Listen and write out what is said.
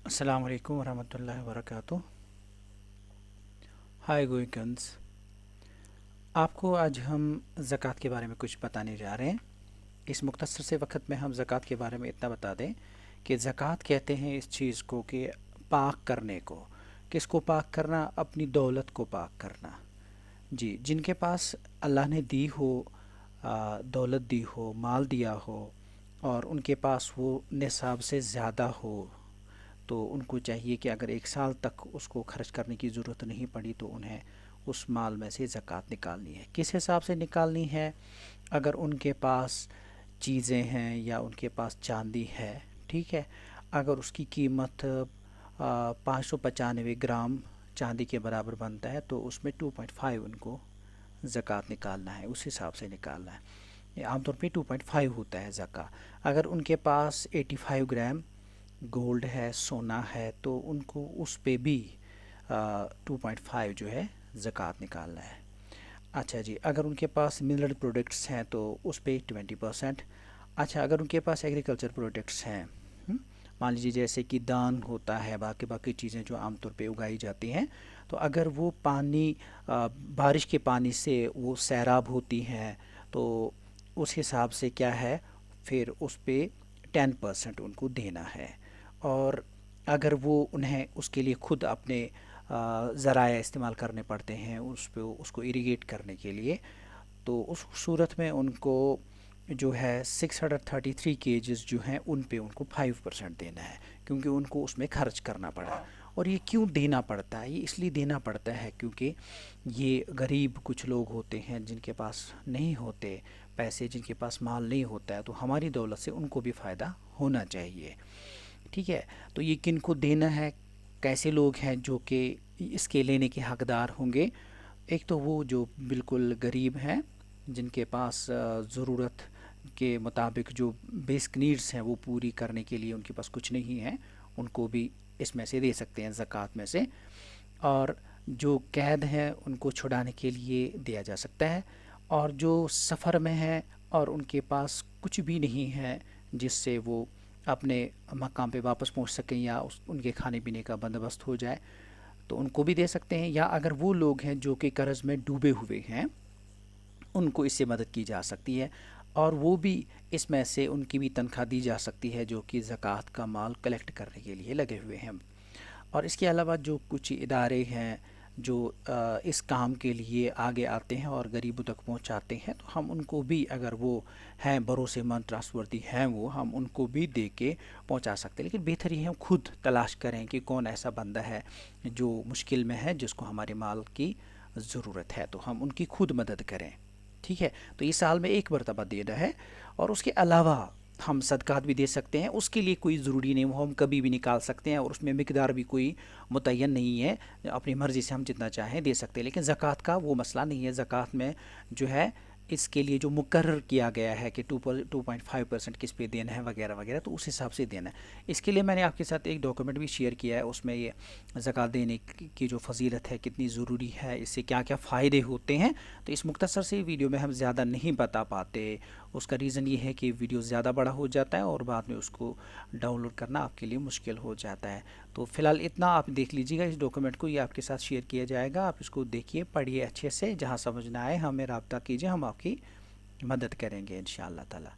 अस्सलाम वालेकुम वरहमतुल्लाहि वबरकातुह। हाय गोइकन्स, आपको आज हम ज़कात के बारे में कुछ बताने जा रहे हैं। इस मुख्तसर से वक्त में हम ज़कात के बारे में इतना बता दें कि ज़कात कहते हैं इस चीज़ को कि पाक करने को। किसको पाक करना? अपनी दौलत को पाक करना। जी, जिनके पास अल्लाह ने दी हो, दौलत दी हो, माल दिया हो और उनके पास वो निसाब से ज़्यादा हो, तो उनको चाहिए कि अगर एक साल तक उसको खर्च करने की ज़रूरत नहीं पड़ी तो उन्हें उस माल में से ज़कात निकालनी है। किस हिसाब से निकालनी है? अगर उनके पास चीज़ें हैं या उनके पास चांदी है, ठीक है, अगर उसकी कीमत 595 ग्राम चांदी के बराबर बनता है तो उसमें 2.5 उनको ज़कात निकालना है, उस हिसाब से निकालना है। ये आमतौर पे 2.5 होता है ज़का। अगर उनके पास 85 ग्राम गोल्ड है, सोना है, तो उनको उस पे भी 2.5 जो है ज़कात निकालना है। अच्छा जी, अगर उनके पास मिनरल प्रोडक्ट्स हैं तो उस पे 20%। अच्छा, अगर उनके पास एग्रीकल्चर प्रोडक्ट्स हैं, मान लीजिए जैसे कि दान होता है, बाकी बाकी चीज़ें जो आमतौर पे उगाई जाती हैं, तो अगर वो पानी बारिश के पानी से वो सैराब होती हैं तो उस हिसाब से क्या है, फिर उस पे 10% उनको देना है। और अगर वो उन्हें उसके लिए खुद अपने ज़राए इस्तेमाल करने पड़ते हैं उस पे उसको इरिगेट करने के लिए, तो उस सूरत में उनको जो है 633 केजीज़ जो हैं उन पे उनको 5% देना है, क्योंकि उनको उसमें खर्च करना पड़ा। और ये क्यों देना पड़ता है? ये इसलिए देना पड़ता है क्योंकि ये गरीब कुछ लोग होते हैं जिनके पास नहीं होते पैसे, जिनके पास माल नहीं होता है, तो हमारी दौलत से उनको भी फ़ायदा होना चाहिए। ठीक है, तो ये किन को देना है? कैसे लोग हैं जो कि इसके लेने के हकदार होंगे? एक तो वो जो बिल्कुल गरीब हैं, जिनके पास ज़रूरत के मुताबिक जो बेसिक नीड्स हैं वो पूरी करने के लिए उनके पास कुछ नहीं है, उनको भी इसमें से दे सकते हैं ज़कात में से। और जो कैद हैं उनको छुड़ाने के लिए दिया जा सकता है। और जो सफ़र में हैं और उनके पास कुछ भी नहीं है जिससे वो अपने मकाम पे वापस पहुंच सकें या उनके खाने पीने का बंदोबस्त हो जाए, तो उनको भी दे सकते हैं। या अगर वो लोग हैं जो कि कर्ज़ में डूबे हुए हैं, उनको इससे मदद की जा सकती है और वो भी इसमें से उनकी भी तनख्वाह दी जा सकती है जो कि ज़कात का माल कलेक्ट करने के लिए लगे हुए हैं। और इसके अलावा जो कुछ इदारे हैं जो इस काम के लिए आगे आते हैं और गरीबों तक पहुंचाते हैं, तो हम उनको भी, अगर वो हैं भरोसेमंद, ट्रस्टवर्दी हैं, वो हम उनको भी दे के पहुंचा सकते हैं। लेकिन बेहतर ये है हम खुद तलाश करें कि कौन ऐसा बंदा है जो मुश्किल में है, जिसको हमारे माल की ज़रूरत है, तो हम उनकी खुद मदद करें। ठीक है, तो ये साल में एक मरतबा देना है। और उसके अलावा हम सदक़ात भी दे सकते हैं, उसके लिए कोई ज़रूरी नहीं, वो हम कभी भी निकाल सकते हैं और उसमें मिक़दार भी कोई मुतय्यन नहीं है, अपनी मर्ज़ी से हम जितना चाहें दे सकते हैं। लेकिन ज़कात का वो मसला नहीं है। ज़कात में जो है इसके लिए जो मुकर्रर किया गया है कि 2.5% किस पे देना है वगैरह वगैरह, तो उस हिसाब से देना है। इसके लिए मैंने आपके साथ एक डॉक्यूमेंट भी शेयर किया है, उसमें ये ज़कात देने की जो फ़जीलत है कितनी ज़रूरी है, इससे क्या क्या फ़ायदे होते हैं, तो इस मुख्तसर से वीडियो में हम ज़्यादा नहीं बता पाते। उसका रीज़न ये है कि वीडियो ज़्यादा बड़ा हो जाता है और बाद में उसको डाउनलोड करना आपके लिए मुश्किल हो जाता है। तो फ़िलहाल इतना आप देख लीजिएगा इस डॉक्यूमेंट को, ये आपके साथ शेयर किया जाएगा। आप इसको देखिए, पढ़िए अच्छे से, जहाँ समझ ना आए हमें रब्ता कीजिए, हम आपकी मदद करेंगे इंशाअल्लाह ताला।